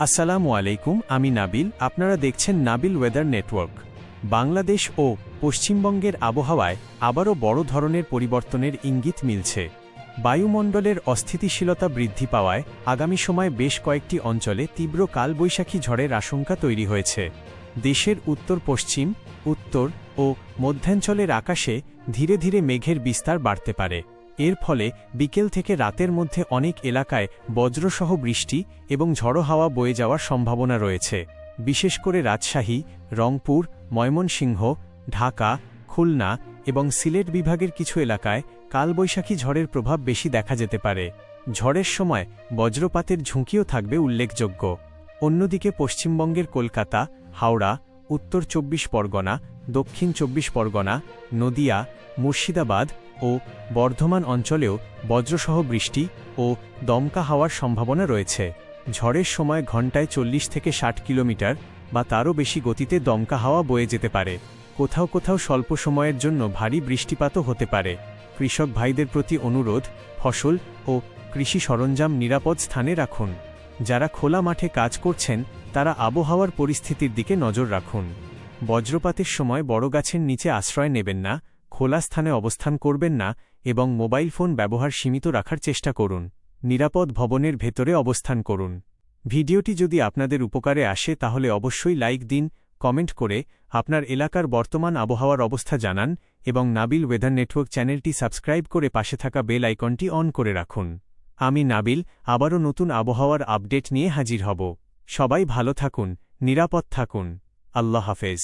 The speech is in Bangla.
আসসালামু আলাইকুম, আমি নাবিল। আপনারা দেখছেন নাবিল ওয়েদার নেটওয়ার্ক। বাংলাদেশ ও পশ্চিমবঙ্গের আবহাওয়ায় আবারও বড় ধরনের পরিবর্তনের ইঙ্গিত মিলছে। বায়ুমণ্ডলের অস্থিতিশীলতা বৃদ্ধি পাওয়ায় আগামী সময়ে বেশ কয়েকটি অঞ্চলে তীব্র কালবৈশাখী ঝড়ের আশঙ্কা তৈরি হয়েছে। দেশের উত্তর পশ্চিম, উত্তর ও মধ্যাঞ্চলের আকাশে ধীরে ধীরে মেঘের বিস্তার বাড়তে পারে। এর ফলে বিকেল থেকে রাতের মধ্যে অনেক এলাকায় বজ্রসহ বৃষ্টি এবং ঝড়ো হাওয়া বয়ে যাওয়ার সম্ভাবনা রয়েছে। বিশেষ করে রাজশাহী, রংপুর, ময়মনসিংহ, ঢাকা, খুলনা এবং সিলেট বিভাগের কিছু এলাকায় কালবৈশাখী ঝড়ের প্রভাব বেশি দেখা যেতে পারে। ঝড়ের সময় বজ্রপাতের ঝুঁকিও থাকবে উল্লেখযোগ্য। অন্যদিকে পশ্চিমবঙ্গের কলকাতা, হাওড়া, উত্তর ২৪ পরগনা, দক্ষিণ ২৪ পরগনা, নদিয়া, মুর্শিদাবাদ ও বর্ধমান অঞ্চলেও বজ্রসহ বৃষ্টি ও দমকা হাওয়ার সম্ভাবনা রয়েছে। ঝড়ের সময় ঘণ্টায় ৪০ থেকে ৬০ কিলোমিটার বা তারও বেশি গতিতে দমকা হাওয়া বয়ে যেতে পারে। কোথাও কোথাও স্বল্প সময়ের জন্য ভারী বৃষ্টিপাতও হতে পারে। কৃষক ভাইদের প্রতি অনুরোধ, ফসল ও কৃষি সরঞ্জাম নিরাপদ স্থানে রাখুন। যারা খোলা মাঠে কাজ করছেন তারা আবহাওয়ার পরিস্থিতির দিকে নজর রাখুন। বজ্রপাতের সময় বড় গাছের নিচে আশ্রয় নেবেন না, খোলা স্থানে অবস্থান করবেন না এবং মোবাইল ফোন ব্যবহার সীমিত রাখার চেষ্টা করুন। নিরাপদ ভবনের ভেতরে অবস্থান করুন। ভিডিওটি যদি আপনাদের উপকারে আসে তাহলে অবশ্যই লাইক দিন, কমেন্ট করে আপনার এলাকার বর্তমান আবহাওয়ার অবস্থা জানান এবং নাবিল ওয়েদার নেটওয়ার্ক চ্যানেলটি সাবস্ক্রাইব করে পাশে থাকা বেল আইকনটি অন করে রাখুন। আমি নাবিল আবারও নতুন আবহাওয়ার আপডেট নিয়ে হাজির হব। সবাই ভালো থাকুন, নিরাপদ থাকুন। আল্লাহ হাফেজ।